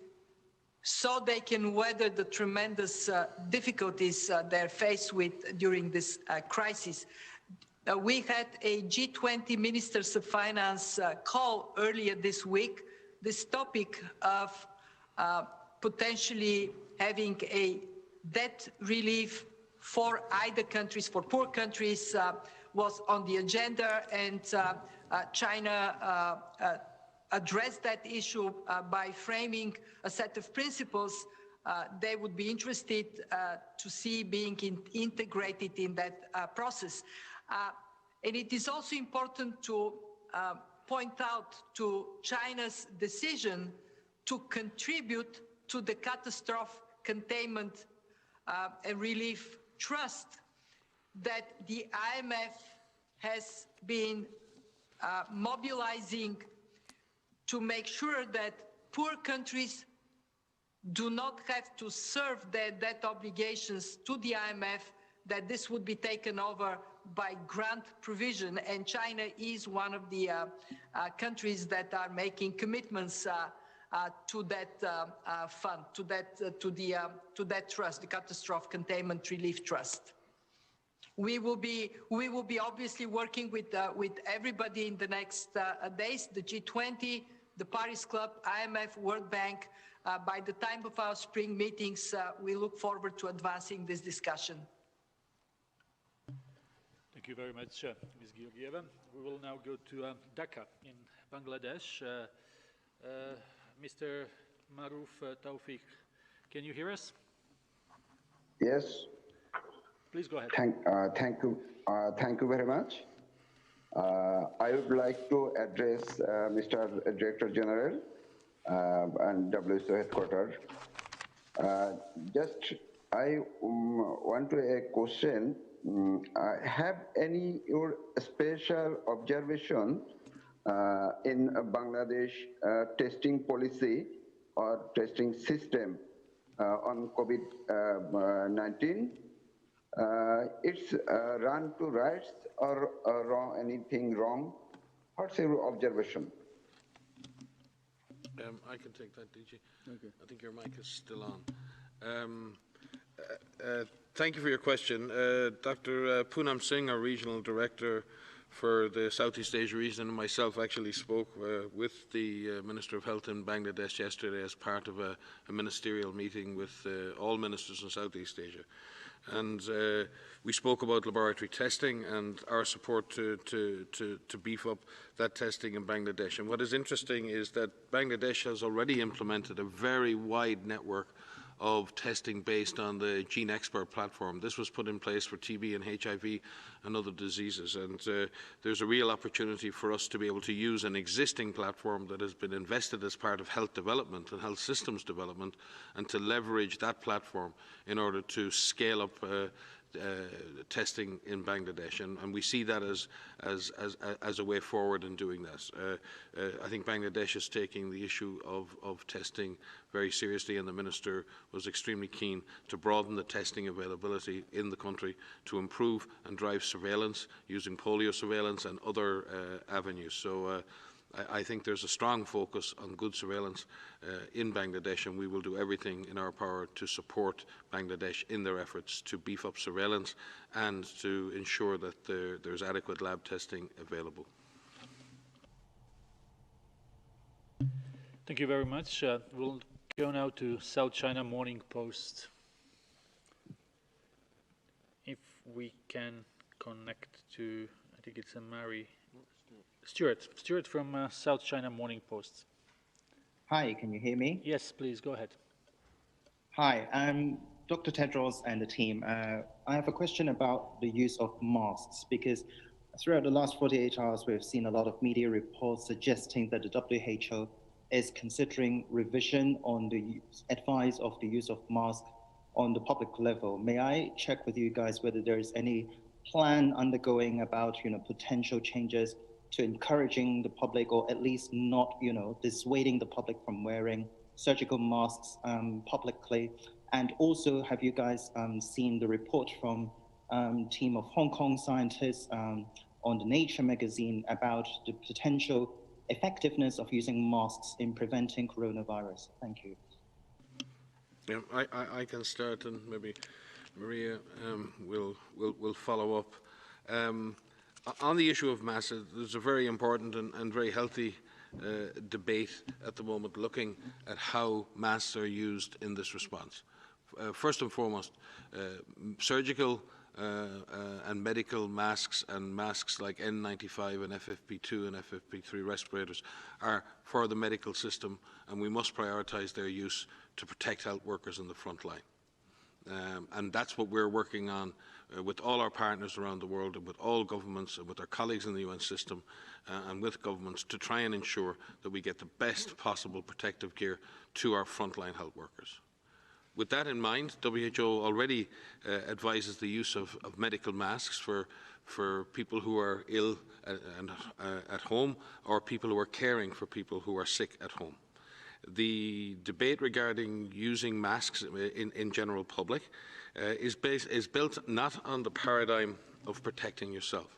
so they can weather the tremendous difficulties they're faced with during this crisis. We had a G20 Ministers of Finance call earlier this week. This topic of potentially having a debt relief for either countries, for poor countries, was on the agenda, and China addressed that issue by framing a set of principles they would be interested to see being integrated in that process. And it is also important to point out to China's decision to contribute to the catastrophe containment and relief trust that the IMF has been mobilizing to make sure that poor countries do not have to serve their debt obligations to the IMF, that this would be taken over by grant provision. And China is one of the countries that are making commitments to that fund, to that trust, the Catastrophe Containment Relief Trust. We will be obviously working with everybody in the next days, the G20, the Paris Club, IMF, World Bank. By the time of our spring meetings, we look forward to advancing this discussion. Thank you very much, Ms. Georgieva. We will now go to Dhaka in Bangladesh. Mr. Maruf Tawfiq, can you hear us? Yes. Please go ahead. Thank you very much. I would like to address Mr. Director General and WHO headquarters. I want to a question. Have any your special observation in Bangladesh testing policy or testing system on COVID-19? It's run to rights or wrong, anything wrong? What's your observation? I can take that, DG. Okay. I think your mic is still on. Thank you for your question. Dr. Poonam Singh, our Regional Director for the Southeast Asia region, and myself actually spoke with the Minister of Health in Bangladesh yesterday as part of a ministerial meeting with all ministers in Southeast Asia. And we spoke about laboratory testing and our support to beef up that testing in Bangladesh. And what is interesting is that Bangladesh has already implemented a very wide network of testing based on the Gene Expert platform. This was put in place for TB and HIV and other diseases. And there's a real opportunity for us to be able to use an existing platform that has been invested as part of health development and health systems development, and to leverage that platform in order to scale up testing in Bangladesh, and we see that as a way forward in doing that. I think Bangladesh is taking the issue of testing very seriously, and the Minister was extremely keen to broaden the testing availability in the country to improve and drive surveillance using polio surveillance and other avenues. So I think there's a strong focus on good surveillance in Bangladesh, and we will do everything in our power to support Bangladesh in their efforts to beef up surveillance and to ensure that there's adequate lab testing available. Thank you very much. We'll go now to South China Morning Post. If we can connect to, I think it's a Mary. Stuart from South China Morning Post. Hi, can you hear me? Yes, please, go ahead. Hi, I'm Dr. Tedros and the team. I have a question about the use of masks, because throughout the last 48 hours, we've seen a lot of media reports suggesting that the WHO is considering revision on the advice of the use of masks on the public level. May I check with you guys whether there is any plan undergoing about, potential changes to encouraging the public, or at least not, dissuading the public from wearing surgical masks publicly? And also, have you guys seen the report from team of Hong Kong scientists on the Nature magazine about the potential effectiveness of using masks in preventing coronavirus? Thank you. Yeah, I can start, and maybe Maria will follow up. On the issue of masks, there's a very important and very healthy debate at the moment looking at how masks are used in this response. First and foremost, surgical and medical masks and masks like N95 and FFP2 and FFP3 respirators are for the medical system, and we must prioritise their use to protect health workers in the front line. And that's what we're working on with all our partners around the world, and with all governments, and with our colleagues in the UN system, and with governments, to try and ensure that we get the best possible protective gear to our frontline health workers. With that in mind, WHO already advises the use of medical masks for people who are ill at home, or people who are caring for people who are sick at home. The debate regarding using masks in general public is built not on the paradigm of protecting yourself.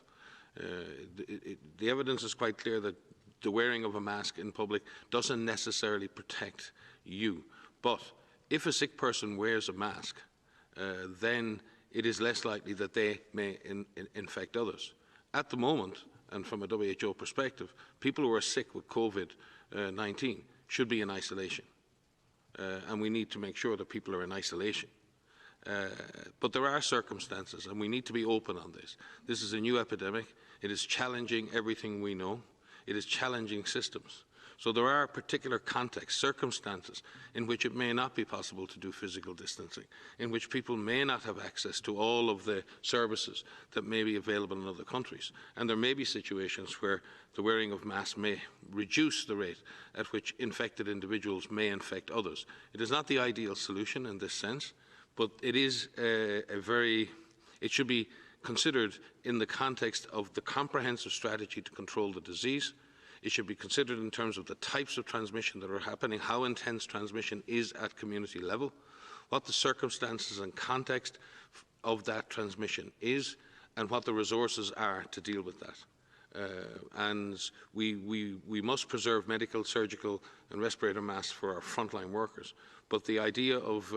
The evidence is quite clear that the wearing of a mask in public doesn't necessarily protect you. But if a sick person wears a mask, then it is less likely that they may infect others. At the moment, and from a WHO perspective, people who are sick with COVID-19 should be in isolation. And we need to make sure that people are in isolation. But there are circumstances, and we need to be open on this. This is a new epidemic. It is challenging everything we know. It is challenging systems. So there are particular contexts, circumstances, in which it may not be possible to do physical distancing, in which people may not have access to all of the services that may be available in other countries. And there may be situations where the wearing of masks may reduce the rate at which infected individuals may infect others. It is not the ideal solution in this sense, but it is it should be considered in the context of the comprehensive strategy to control the disease. It should be considered in terms of the types of transmission that are happening, how intense transmission is at community level, what the circumstances and context of that transmission is, and what the resources are to deal with that. And we must preserve medical, surgical and respirator masks for our frontline workers. But the idea of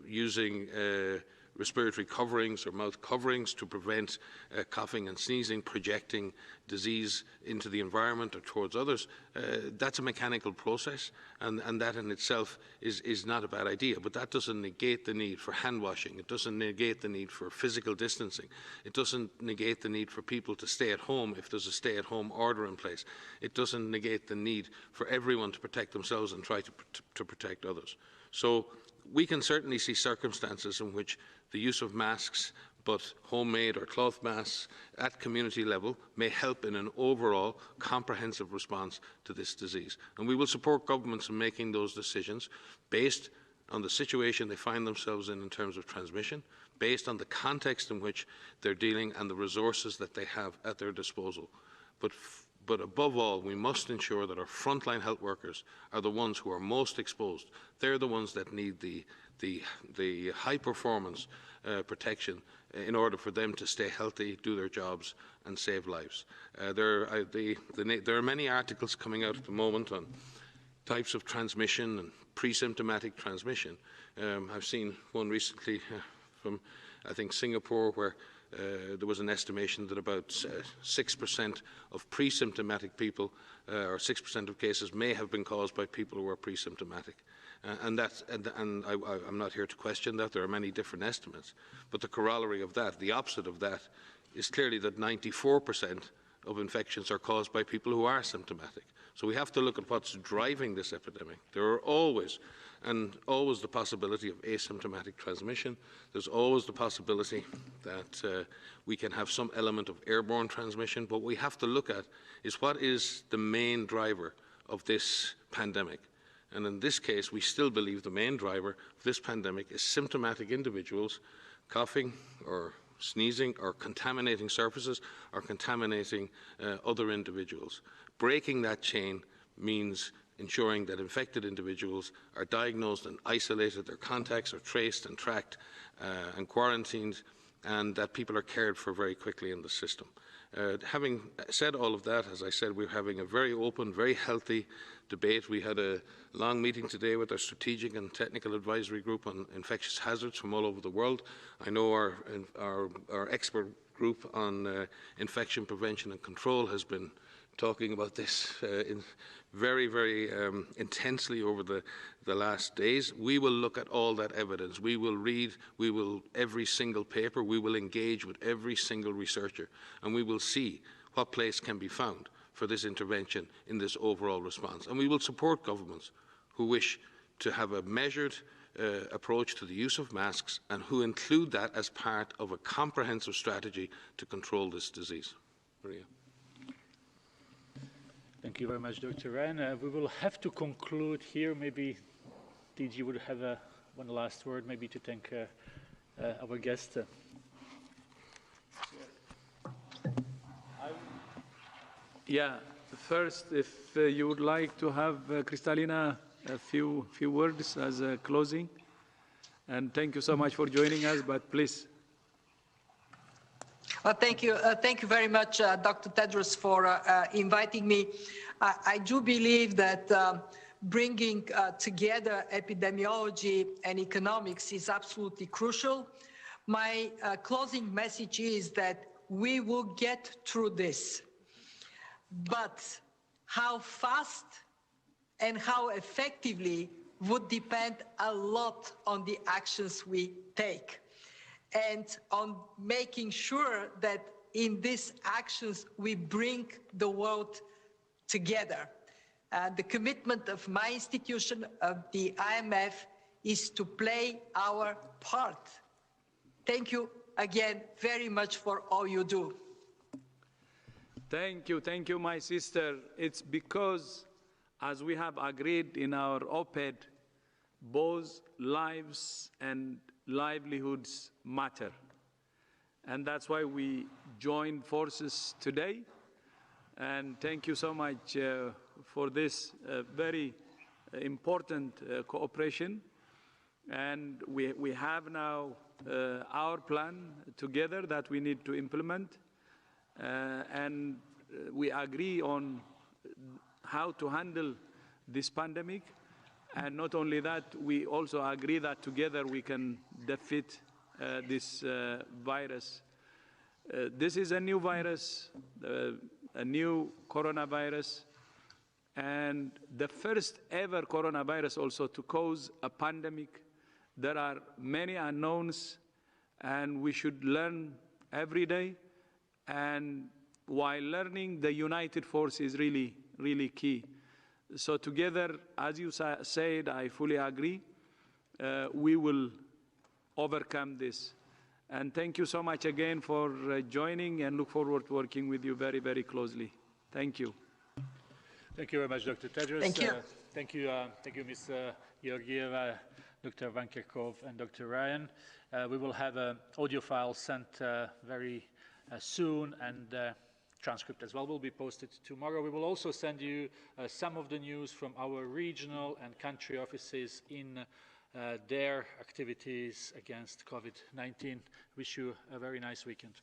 using respiratory coverings or mouth coverings to prevent coughing and sneezing, projecting disease into the environment or towards others, that's a mechanical process, and that in itself is not a bad idea. But that doesn't negate the need for hand washing. It doesn't negate the need for physical distancing. It doesn't negate the need for people to stay at home if there's a stay-at-home order in place. It doesn't negate the need for everyone to protect themselves and try to protect others. So we can certainly see circumstances in which the use of masks, but homemade or cloth masks at community level, may help in an overall comprehensive response to this disease. And we will support governments in making those decisions based on the situation they find themselves in terms of transmission, based on the context in which they're dealing and the resources that they have at their disposal. But above all, we must ensure that our frontline health workers are the ones who are most exposed. They're the ones that need the high performance protection in order for them to stay healthy, do their jobs and save lives. There are many articles coming out at the moment on types of transmission and pre-symptomatic transmission. I've seen one recently from, I think, Singapore, where there was an estimation that about 6% of pre-symptomatic people, or 6% of cases, may have been caused by people who are pre-symptomatic. I'm not here to question that. There are many different estimates. But the corollary of that, the opposite of that, is clearly that 94% of infections are caused by people who are symptomatic. So we have to look at what's driving this epidemic. There are always the possibility of asymptomatic transmission. There's always the possibility that we can have some element of airborne transmission. But what we have to look at is what is the main driver of this pandemic. And in this case, we still believe the main driver of this pandemic is symptomatic individuals coughing or sneezing or contaminating surfaces or contaminating other individuals. Breaking that chain means ensuring that infected individuals are diagnosed and isolated, their contacts are traced and tracked and quarantined, and that people are cared for very quickly in the system. Having said all of that, as I said, we're having a very open, very healthy debate. We had a long meeting today with our strategic and technical advisory group on infectious hazards from all over the world. I know our expert group on infection prevention and control has been talking about this very intensely over the last days. We will look at all that evidence. We will read, every single paper, we will engage with every single researcher, and we will see what place can be found for this intervention in this overall response. And we will support governments who wish to have a measured approach to the use of masks and who include that as part of a comprehensive strategy to control this disease. Maria. Thank you very much, Dr. Ryan. We will have to conclude here. Maybe DG would have one last word, maybe to thank our guest. Yeah, first, if you would like to have Kristalina a few words as a closing. And thank you so much for joining us, but please. Well, thank you very much, Dr. Tedros, for inviting me. I do believe that bringing together epidemiology and economics is absolutely crucial. My closing message is that we will get through this, but how fast and how effectively would depend a lot on the actions we take, and on making sure that in these actions we bring the world together. The commitment of my institution, of the IMF, is to play our part. Thank you again very much for all you do. Thank you, my sister. It's because, as we have agreed in our op-ed, both lives and livelihoods matter. And that's why we joined forces today. And thank you so much for this very important cooperation. And we have now our plan together that we need to implement. And we agree on how to handle this pandemic. And not only that, we also agree that together we can defeat this virus. This is a new virus, a new coronavirus, and the first ever coronavirus also to cause a pandemic. There are many unknowns, and we should learn every day. And while learning, the united force is really, really key. So together, as you said, I fully agree, we will overcome this. And thank you so much again for joining, and look forward to working with you very, very closely. Thank you. Thank you very much, Dr. Tedros. Thank you. Thank you, Ms. Georgieva, Dr. Van Kerkhove and Dr. Ryan. We will have an audio file sent very soon, and transcript as well will be posted tomorrow. We will also send you some of the news from our regional and country offices in their activities against COVID-19. Wish you a very nice weekend.